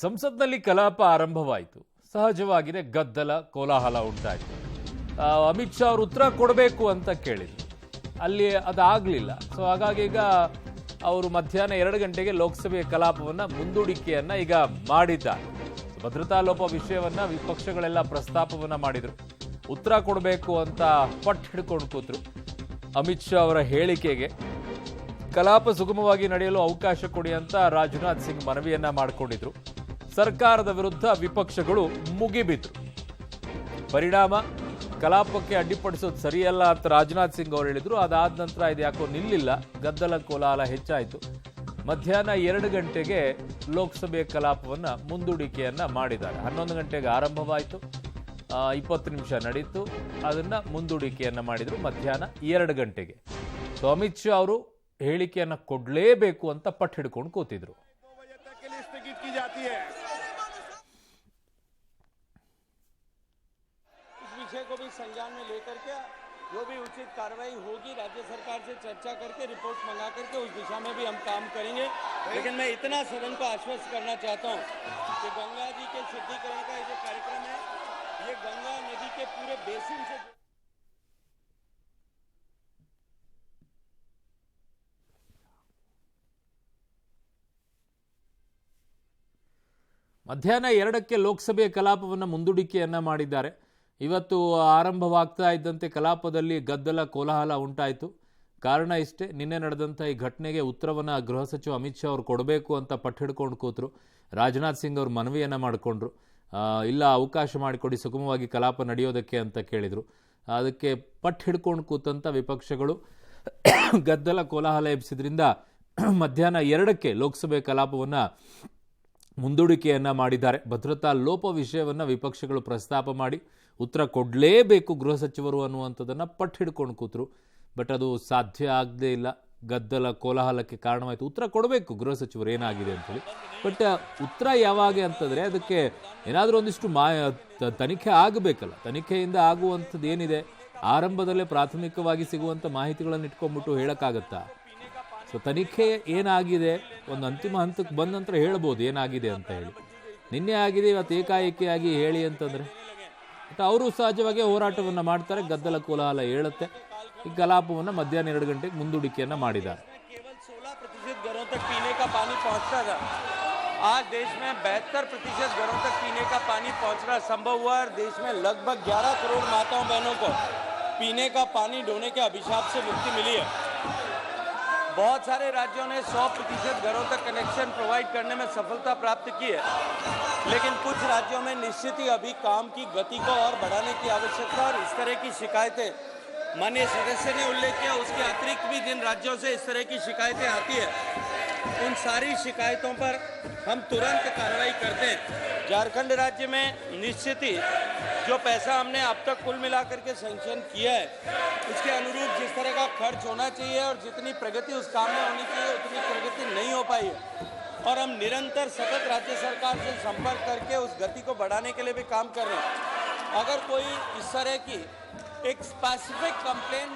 ಸಂಸತ್ನಲ್ಲಿ ಕಲಾಪ ಆರಂಭವಾಯಿತು. ಸಹಜವಾಗಿಯೇ ಗದ್ದಲ ಕೋಲಾಹಲ ಉಂಟಾಯಿತು. ಅಮಿತ್ ಶಾ ಅವರು ಉತ್ತರ ಕೊಡಬೇಕು ಅಂತ ಕೇಳಿದ್ರು. ಅಲ್ಲಿ ಅದಾಗಲಿಲ್ಲ. ಸೊ ಹಾಗಾಗಿ ಈಗ ಅವರು ಮಧ್ಯಾಹ್ನ 2 ಗಂಟೆಗೆ ಲೋಕಸಭೆಯ ಕಲಾಪವನ್ನ ಮುಂದೂಡಿಕೆಯನ್ನ ಈಗ ಮಾಡಿದ್ದಾರೆ. ಭದ್ರತಾ ಲೋಪ ವಿಷಯವನ್ನ ವಿಪಕ್ಷಗಳೆಲ್ಲ ಪ್ರಸ್ತಾಪವನ್ನ ಮಾಡಿದ್ರು. ಉತ್ತರ ಕೊಡಬೇಕು ಅಂತ ಪಟ್ಟು ಹಿಡ್ಕೊಂಡು ಕೂತ್ರು. ಅಮಿತ್ ಶಾ ಅವರ ಹೇಳಿಕೆಗೆ ಕಲಾಪ ಸುಗಮವಾಗಿ ನಡೆಯಲು ಅವಕಾಶ ಕೊಡಿ ಅಂತ ರಾಜನಾಥ್ ಸಿಂಗ್ ಮನವಿಯನ್ನ ಮಾಡಿಕೊಂಡಿದ್ರು. ಸರ್ಕಾರದ ವಿರುದ್ಧ ವಿಪಕ್ಷಗಳು ಮುಗಿಬಿದ್ರು. ಪರಿಣಾಮ ಕಲಾಪಕ್ಕೆ ಅಡ್ಡಿಪಡಿಸೋದು ಸರಿಯಲ್ಲ ಅಂತ ರಾಜನಾಥ್ ಸಿಂಗ್ ಅವರು ಹೇಳಿದ್ರು. ಅದಾದ ನಂತರ ಇದು ಯಾಕೋ ನಿಲ್ಲಿಲ್ಲ. ಗದ್ದಲ ಕೋಲಾಹಲ ಹೆಚ್ಚಾಯಿತು. ಮಧ್ಯಾಹ್ನ 2 ಗಂಟೆಗೆ ಲೋಕಸಭೆಯ ಕಲಾಪವನ್ನು ಮುಂದೂಡಿಕೆಯನ್ನ ಮಾಡಿದ್ದಾರೆ. 11 ಗಂಟೆಗೆ ಆರಂಭವಾಯಿತು. 20 ನಿಮಿಷ ನಡೀತು. ಅದನ್ನ ಮುಂದೂಡಿಕೆಯನ್ನ ಮಾಡಿದ್ರು ಮಧ್ಯಾಹ್ನ 2 ಗಂಟೆಗೆ. ಸೊ ಅಮಿತ್ ಶಾ ಅವರು ಹೇಳಿಕೆಯನ್ನ ಕೊಡಲೇಬೇಕು ಅಂತ ಪಟ್ಟು ಹಿಡ್ಕೊಂಡು ಕೂತಿದ್ರು. विषय को भी संज्ञान में लेकर के जो भी उचित कार्रवाई होगी राज्य सरकार से चर्चा करके रिपोर्ट मंगा करके उस दिशा में भी हम काम करेंगे। लेकिन मैं इतना सदन को आश्वस्त करना चाहता हूं कि गंगा जी के शुद्धिकरण का ये जो कार्यक्रम है ये गंगा नदी के पूरे बेसिन से ಮಧ್ಯಾಹ್ನ 2ಕ್ಕೆ ಲೋಕಸಭೆಯ ಕಲಾಪವನ್ನು ಮುಂದೂಡಿಕೆಯನ್ನ ಮಾಡಿದ್ದಾರೆ. ಇವತ್ತು ಆರಂಭವಾಗ್ತಾ ಇದ್ದಂತೆ ಕಲಾಪದಲ್ಲಿ ಗದ್ದಲ ಕೋಲಾಹಲ ಉಂಟಾಯಿತು. ಕಾರಣ ಇಷ್ಟೇ, ನಿನ್ನೆ ನಡೆದಂಥ ಈ ಘಟನೆಗೆ ಉತ್ತರವನ್ನು ಗೃಹ ಸಚಿವ ಅಮಿತ್ ಶಾ ಅವರು ಕೊಡಬೇಕು ಅಂತ ಪಟ್ಟು ಹಿಡ್ಕೊಂಡು ಕೂತರು. ರಾಜನಾಥ್ ಸಿಂಗ್ ಅವರು ಮನವಿಯನ್ನು ಮಾಡಿಕೊಂಡ್ರು. ಇಲ್ಲ, ಅವಕಾಶ ಮಾಡಿಕೊಡಿ, ಸುಗಮವಾಗಿ ಕಲಾಪ ನಡೆಯೋದಕ್ಕೆ ಅಂತ ಕೇಳಿದರು. ಅದಕ್ಕೆ ಪಟ್ಟು ಹಿಡ್ಕೊಂಡು ಕೂತಂಥ ವಿಪಕ್ಷಗಳು ಗದ್ದಲ ಕೋಲಾಹಲ ಎಬ್ಬಿಸಿದ್ರಿಂದ ಮಧ್ಯಾಹ್ನ 2ಕ್ಕೆ ಲೋಕಸಭೆ ಕಲಾಪವನ್ನು ಮುಂದೂಡಿಕೆಯನ್ನ ಮಾಡಿದ್ದಾರೆ. ಭದ್ರತಾ ಲೋಪ ವಿಷಯವನ್ನು ವಿಪಕ್ಷಗಳು ಪ್ರಸ್ತಾಪ ಮಾಡಿ ಉತ್ತರ ಕೊಡಲೇಬೇಕು ಗೃಹ ಸಚಿವರು ಅನ್ನುವಂಥದ್ದನ್ನು ಪಟ್ಟು ಹಿಡ್ಕೊಂಡು ಕೂತರು. ಬಟ್ ಅದು ಸಾಧ್ಯ ಆಗದೇ ಇಲ್ಲ. ಗದ್ದಲ ಕೋಲಾಹಲಕ್ಕೆ ಕಾರಣವಾಯಿತು. ಉತ್ತರ ಕೊಡಬೇಕು ಗೃಹ ಸಚಿವರು ಏನಾಗಿದೆ ಅಂತೇಳಿ. ಬಟ್ ಉತ್ತರ ಯಾವಾಗ ಅಂತಂದರೆ ಅದಕ್ಕೆ ಏನಾದರೂ ಒಂದಿಷ್ಟು ತನಿಖೆ ಆಗಬೇಕಲ್ಲ. ತನಿಖೆಯಿಂದ ಆಗುವಂಥದ್ದು ಏನಿದೆ, ಆರಂಭದಲ್ಲೇ ಪ್ರಾಥಮಿಕವಾಗಿ ಸಿಗುವಂಥ ಮಾಹಿತಿಗಳನ್ನು ಇಟ್ಕೊಂಡ್ಬಿಟ್ಟು ಹೇಳೋಕ್ಕಾಗತ್ತಾ? ಸೊ ತನಿಖೆ ಏನಾಗಿದೆ ಒಂದು ಅಂತಿಮ ಹಂತಕ್ಕೆ ಬಂದ ನಂತರ ಹೇಳ್ಬೋದು ಏನಾಗಿದೆ ಅಂತ ಹೇಳಿ. ನಿನ್ನೆ ಆಗಿದೆ, ಇವತ್ತು ಏಕಾಏಕಿಯಾಗಿ ಹೇಳಿ ಅಂತಂದರೆ ಮತ್ತು ಅವರು ಸಹಜವಾಗಿ ಹೋರಾಟವನ್ನು ಮಾಡ್ತಾರೆ. ಗದ್ದಲ ಕೋಲಾಹಲ ಹೇಳುತ್ತೆ. ಈ ಕಲಾಪವನ್ನು ಮಧ್ಯಾಹ್ನ 2 ಗಂಟೆಗೆ ಮುಂದೂಡಿಕೆಯನ್ನು ಮಾಡಿದ್ದಾರೆ. केवल 16% घरों तक पीने का पानी पहुंचता था। आज देश में 72% घरों तक पीने का पानी पहुंचना संभव हुआ और देश में लगभग 11 करोड़ माताओं बहनों को पीने का पानी ढोने के अभिशाप से मुक्ति मिली है। बहुत सारे राज्यों ने 100% घरों तक कनेक्शन प्रोवाइड करने में सफलता प्राप्त की है, लेकिन कुछ राज्यों में निश्चित ही अभी काम की गति को और बढ़ाने की आवश्यकता और इस तरह की शिकायतें माननीय सदस्य ने उल्लेख किया, उसके अतिरिक्त भी जिन राज्यों से इस तरह की शिकायतें आती है उन सारी शिकायतों पर हम तुरंत कार्रवाई करते हैं। झारखंड राज्य में निश्चित ही जो पैसा हमने अब तक कुल मिलाकर के सैंक्शन किया है उसके अनुरूप जिस तरह का खर्च होना चाहिए और जितनी प्रगति उस काम में होनी चाहिए उतनी प्रगति नहीं हो पाई है और हम निरंतर सतत राज्य सरकार से संपर्क करके उस गति को बढ़ाने के लिए भी काम कर रहे हैं। अगर कोई इस तरह की एक स्पेसिफिक कंप्लेंट